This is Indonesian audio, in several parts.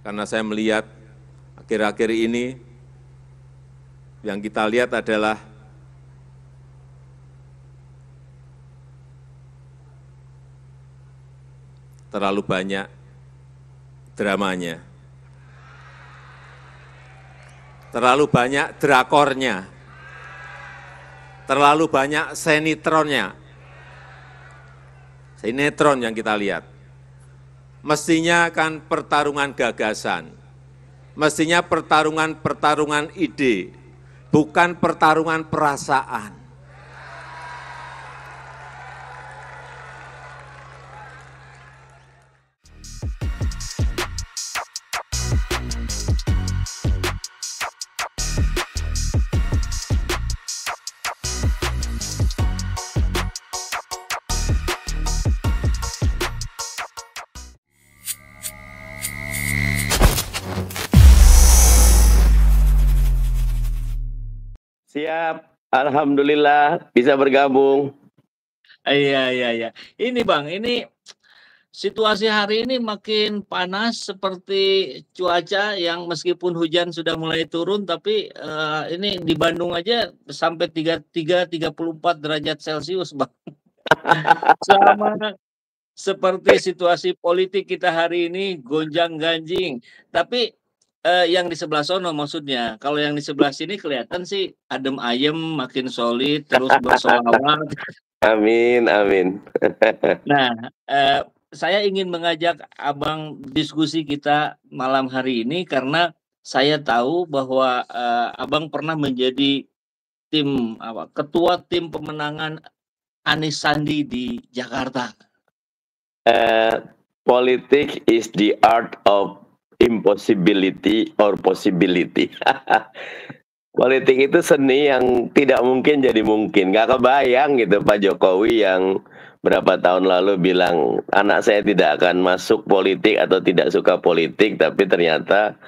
Karena saya melihat akhir-akhir ini yang kita lihat adalah terlalu banyak dramanya, terlalu banyak drakornya, terlalu banyak sinetronnya, sinetron yang kita lihat. Mestinya kan pertarungan gagasan, mestinya pertarungan ide, bukan pertarungan perasaan. Siap, alhamdulillah bisa bergabung. Iya. Ini Bang, ini situasi hari ini makin panas seperti cuaca yang meskipun hujan sudah mulai turun, tapi ini di Bandung aja sampai 34 derajat Celcius, Bang. Sama seperti situasi politik kita hari ini gonjang-ganjing. Tapi yang di sebelah sono maksudnya, kalau yang di sebelah sini kelihatan sih adem ayem, makin solid, terus bersolawat. Amin. Nah, saya ingin mengajak Abang diskusi kita malam hari ini karena saya tahu bahwa Abang pernah menjadi ketua tim pemenangan Anies Sandi di Jakarta. Politik is the art of impossibility or possibility. Politik itu seni yang tidak mungkin jadi mungkin. Gak kebayang gitu Pak Jokowi yang berapa tahun lalu bilang anak saya tidak akan masuk politik atau tidak suka politik, tapi ternyata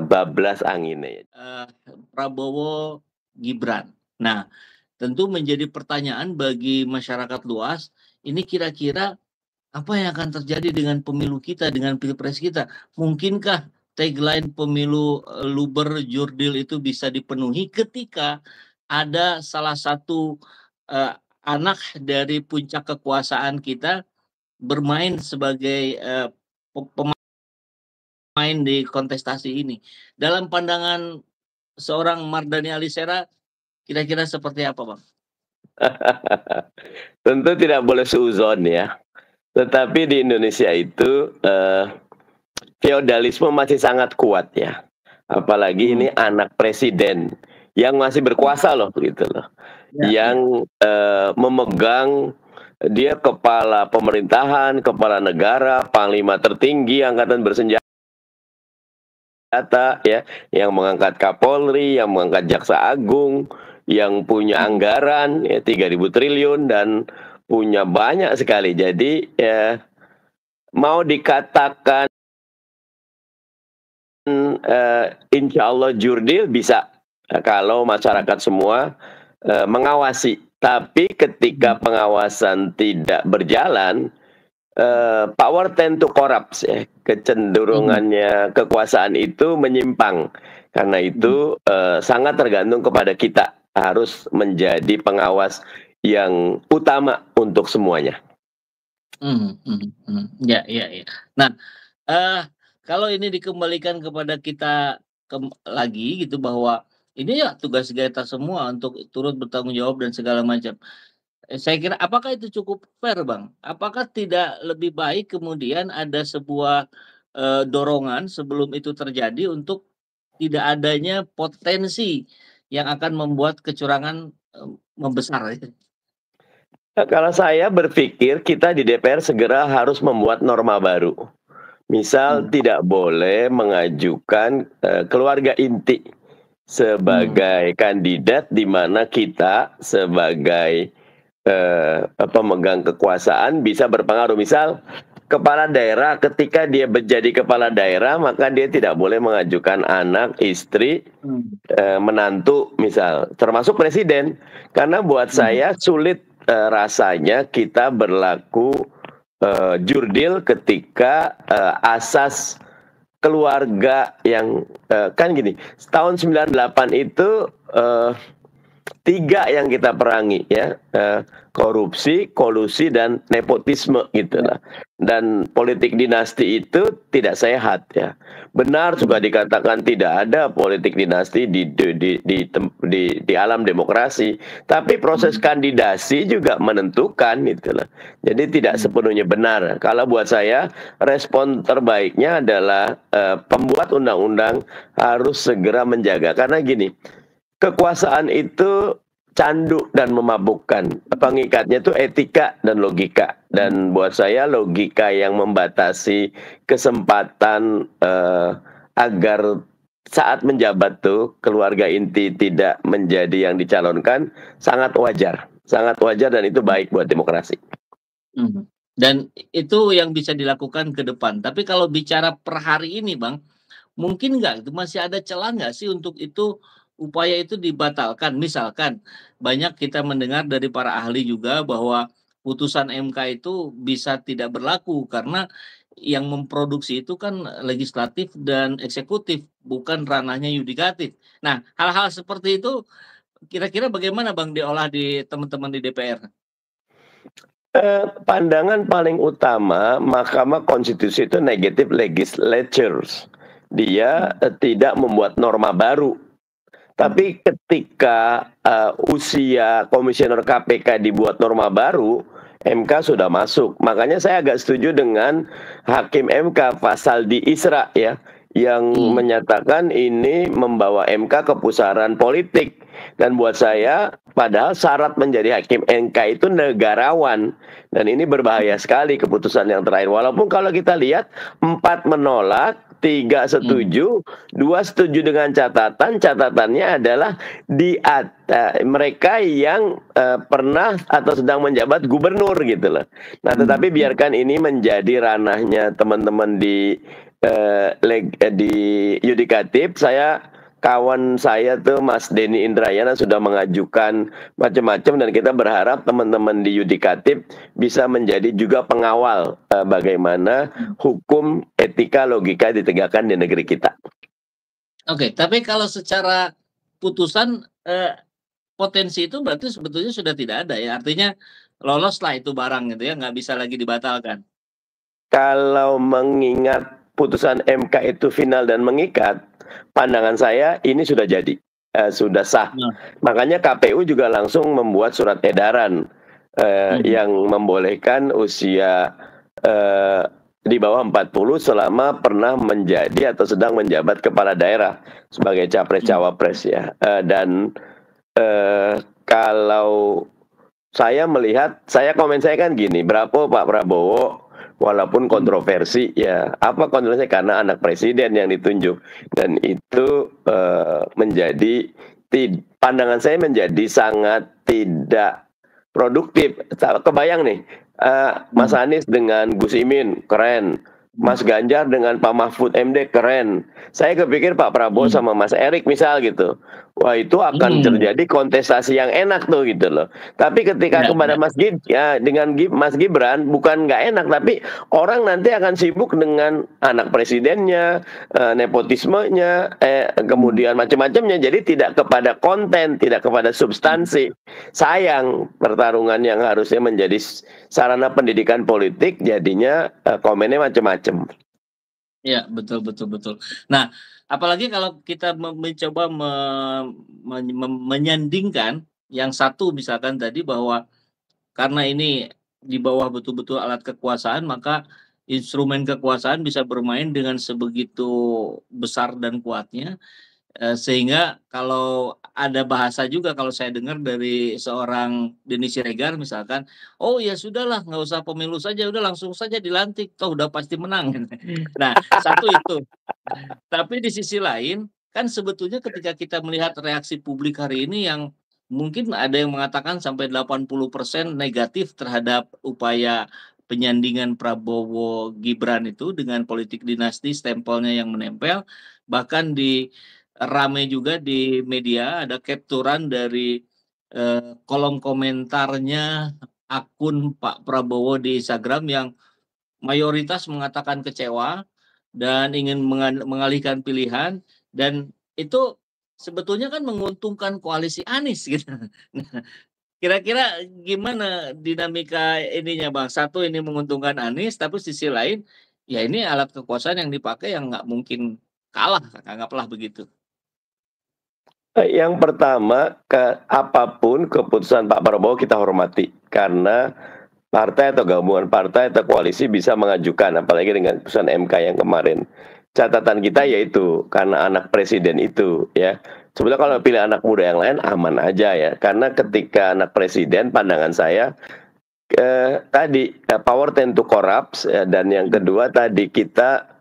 bablas anginnya. Prabowo Gibran. Nah, tentu menjadi pertanyaan bagi masyarakat luas, ini kira-kira apa yang akan terjadi dengan pemilu kita, dengan pilpres kita? Mungkinkah tagline pemilu luber jurdil itu bisa dipenuhi ketika ada salah satu anak dari puncak kekuasaan kita bermain sebagai pemain di kontestasi ini? Dalam pandangan seorang Mardhani Alisera, kira-kira seperti apa, Bang? Tentu tidak boleh suuzon ya. Tetapi di Indonesia itu feodalisme masih sangat kuat ya. Apalagi ini anak presiden yang masih berkuasa loh gitu loh. Ya, yang memegang, dia kepala pemerintahan, kepala negara, panglima tertinggi angkatan bersenjata ya, yang mengangkat Kapolri, yang mengangkat Jaksa Agung, yang punya anggaran ya 3.000 triliun dan punya banyak sekali. Jadi ya, mau dikatakan insya Allah jurdil bisa kalau masyarakat semua mengawasi. Tapi ketika pengawasan tidak berjalan, power tend to corrupt ya. Kecenderungannya kekuasaan itu menyimpang. Karena itu sangat tergantung kepada kita, harus menjadi pengawas yang utama untuk semuanya. Ya. Nah, kalau ini dikembalikan kepada kita lagi gitu, bahwa ini ya tugas kita semua untuk turut bertanggung jawab dan segala macam. Saya kira apakah itu cukup fair, Bang? Apakah tidak lebih baik kemudian ada sebuah dorongan sebelum itu terjadi untuk tidak adanya potensi yang akan membuat kecurangan membesar? Kalau saya berpikir kita di DPR segera harus membuat norma baru. Misal tidak boleh mengajukan keluarga inti sebagai kandidat, di mana kita sebagai pemegang kekuasaan bisa berpengaruh. Misal kepala daerah, ketika dia menjadi kepala daerah, maka dia tidak boleh mengajukan anak, istri, menantu misal, termasuk presiden. Karena buat saya sulit rasanya kita berlaku jurdil ketika asas keluarga yang kan gini, tahun 98 itu 3 yang kita perangi ya, korupsi, kolusi, dan nepotisme gitulah. Dan politik dinasti itu tidak sehat ya. Benar juga dikatakan tidak ada politik dinasti di alam demokrasi, tapi proses kandidasi juga menentukan gitulah. Jadi tidak sepenuhnya benar. Kalau buat saya respon terbaiknya adalah pembuat undang-undang harus segera menjaga, karena gini, kekuasaan itu candu dan memabukkan. Pengikatnya itu etika dan logika. Dan buat saya logika yang membatasi kesempatan agar saat menjabat tuh keluarga inti tidak menjadi yang dicalonkan sangat wajar. Sangat wajar, dan itu baik buat demokrasi. Dan itu yang bisa dilakukan ke depan. Tapi kalau bicara per hari ini, Bang, mungkin nggak itu masih ada celah nggak sih untuk itu, upaya itu dibatalkan? Misalkan banyak kita mendengar dari para ahli juga bahwa putusan MK itu bisa tidak berlaku karena yang memproduksi itu kan legislatif dan eksekutif, bukan ranahnya yudikatif. Nah, hal-hal seperti itu kira-kira bagaimana Bang diolah di teman-teman di DPR? Pandangan paling utama Mahkamah Konstitusi itu negative legislatures. Dia tidak membuat norma baru. Tapi ketika usia komisioner KPK dibuat norma baru, MK sudah masuk. Makanya saya agak setuju dengan Hakim MK Fasaldi Isra ya, yang menyatakan ini membawa MK ke pusaran politik. Dan buat saya, padahal syarat menjadi Hakim MK itu negarawan. Dan ini berbahaya sekali keputusan yang terakhir. Walaupun kalau kita lihat 4 menolak, 3 setuju, 2 setuju dengan catatannya adalah mereka yang pernah atau sedang menjabat gubernur gitu loh. Nah, tetapi biarkan ini menjadi ranahnya teman-teman di yudikatif. Kawan saya tuh Mas Denny Indrayana sudah mengajukan macam-macam, dan kita berharap teman-teman di yudikatif bisa menjadi juga pengawal bagaimana hukum, etika, logika ditegakkan di negeri kita. Oke, tapi kalau secara putusan potensi itu berarti sebetulnya sudah tidak ada ya, artinya loloslah itu barang gitu ya, nggak bisa lagi dibatalkan. Kalau mengingat putusan MK itu final dan mengikat, pandangan saya ini sudah jadi, sudah sah. Makanya KPU juga langsung membuat surat edaran yang membolehkan usia di bawah 40 selama pernah menjadi atau sedang menjabat kepala daerah sebagai capres-cawapres ya. Dan kalau saya melihat, komen saya kan gini, berapa Pak Prabowo walaupun kontroversi ya, apa kontroversi karena anak presiden yang ditunjuk, dan itu menjadi pandangan saya menjadi sangat tidak produktif. Kebayang nih, Mas Anies dengan Gus Imin keren, Mas Ganjar dengan Pak Mahfud MD keren. Saya kepikir Pak Prabowo sama Mas Erik misal gitu. Wah, itu akan terjadi kontestasi yang enak tuh gitu loh. Tapi ketika kepada Mas dengan Mas Gibran, bukan nggak enak, tapi orang nanti akan sibuk dengan anak presidennya, nepotismenya, kemudian macam-macamnya. Jadi tidak kepada konten, tidak kepada substansi. Sayang, pertarungan yang harusnya menjadi sarana pendidikan politik jadinya komennya macam-macam. Ya, betul. Nah, apalagi kalau kita mencoba menyandingkan yang satu, misalkan tadi bahwa karena ini di bawah betul-betul alat kekuasaan, maka instrumen kekuasaan bisa bermain dengan sebegitu besar dan kuatnya, sehingga kalau ada bahasa juga, kalau saya dengar dari seorang Denny Siregar misalkan, oh ya sudahlah, nggak usah pemilu saja, udah langsung saja dilantik, toh udah pasti menang. Nah, satu itu. Tapi di sisi lain, kan sebetulnya ketika kita melihat reaksi publik hari ini yang mungkin ada yang mengatakan sampai 80% negatif terhadap upaya penyandingan Prabowo Gibran itu dengan politik dinasti, stempelnya yang menempel, bahkan rame juga di media, ada capturean dari kolom komentarnya akun Pak Prabowo di Instagram yang mayoritas mengatakan kecewa, dan ingin mengalihkan pilihan, dan itu sebetulnya kan menguntungkan koalisi Anies gitu. Nah, kira-kira gimana dinamika ininya Bang? Satu ini menguntungkan Anies, tapi sisi lain ya ini alat kekuasaan yang dipakai yang nggak mungkin kalah, anggaplah begitu. Yang pertama, apapun keputusan Pak Prabowo kita hormati, karena partai atau gabungan partai atau koalisi bisa mengajukan, apalagi dengan putusan MK yang kemarin. Catatan kita yaitu karena anak presiden itu, ya. Sebenarnya kalau pilih anak muda yang lain aman aja ya, karena ketika anak presiden, pandangan saya tadi power tend to corrupt, dan yang kedua tadi kita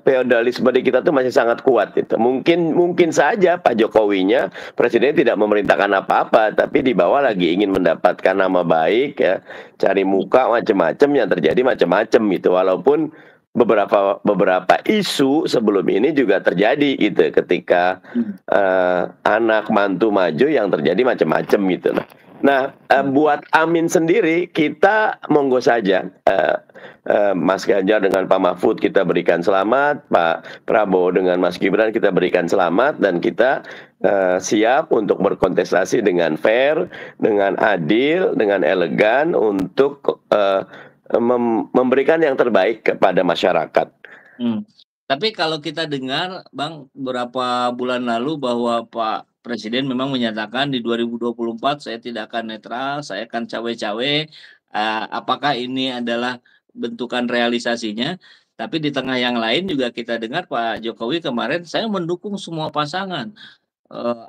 feodalisme di kita tuh masih sangat kuat itu. Mungkin saja Pak Jokowinya presiden tidak memerintahkan apa-apa, tapi di bawah lagi ingin mendapatkan nama baik ya, cari muka macam-macam, yang terjadi macam-macam gitu. Walaupun beberapa isu sebelum ini juga terjadi gitu, ketika anak mantu maju yang terjadi macam-macam gitu. Nah, buat Amin sendiri kita monggo saja. Mas Ganjar dengan Pak Mahfud kita berikan selamat, Pak Prabowo dengan Mas Gibran kita berikan selamat, dan kita siap untuk berkontestasi dengan fair, dengan adil, dengan elegan untuk memberikan yang terbaik kepada masyarakat. Tapi kalau kita dengar Bang beberapa bulan lalu bahwa Pak Presiden memang menyatakan di 2024 saya tidak akan netral, saya akan cawe-cawe. Apakah ini adalah bentukan realisasinya? Tapi di tengah yang lain juga kita dengar Pak Jokowi kemarin, saya mendukung semua pasangan.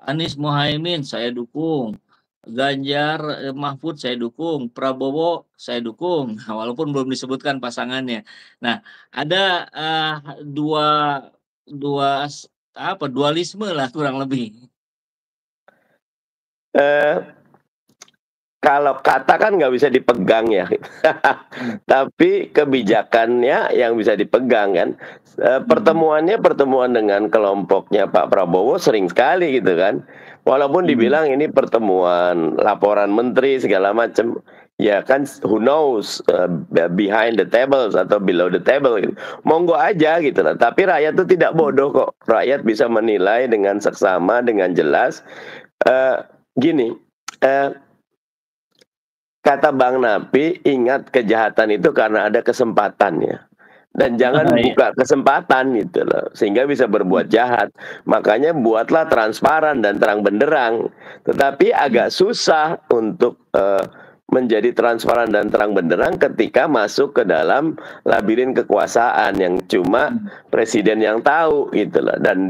Anies Mohaimin saya dukung, Ganjar Mahfud saya dukung, Prabowo saya dukung, walaupun belum disebutkan pasangannya. Nah, ada dualisme lah kurang lebih. Kalau kata kan nggak bisa dipegang ya, tapi kebijakannya yang bisa dipegang kan. Pertemuan dengan kelompoknya Pak Prabowo sering sekali gitu kan. Walaupun dibilang ini pertemuan laporan menteri segala macam, ya kan who knows behind the tables atau below the table gitu. Monggo aja gitu lah. Tapi rakyat itu tidak bodoh kok. Rakyat bisa menilai dengan seksama, dengan jelas. Gini. Kata Bang Napi, ingat kejahatan itu karena ada kesempatannya. Dan jangan buka kesempatan gitu loh, sehingga bisa berbuat jahat. Makanya buatlah transparan dan terang benderang. Tetapi agak susah untuk menjadi transparan dan terang benderang ketika masuk ke dalam labirin kekuasaan yang cuma presiden yang tahu gitu loh. Dan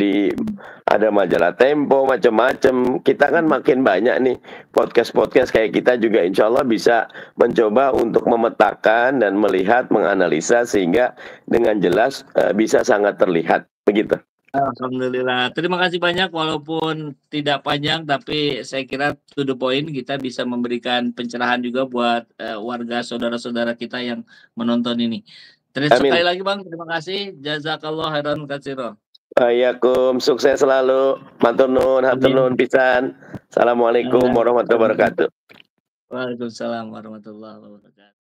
ada majalah Tempo macam-macam. Kita kan makin banyak nih podcast kayak kita juga, insya Allah bisa mencoba untuk memetakan dan melihat, menganalisa sehingga dengan jelas bisa sangat terlihat begitu. Alhamdulillah. Terima kasih banyak, walaupun tidak panjang tapi saya kira to the point, kita bisa memberikan pencerahan juga buat warga saudara-saudara kita yang menonton ini. Sekali lagi Bang, terima kasih. Jazakallah khairan katsira. Waalaikumsalam, sukses selalu. Matur nuwun, hatur nuwun pisan. Assalamualaikum warahmatullahi wabarakatuh. Waalaikumsalam warahmatullahi wabarakatuh.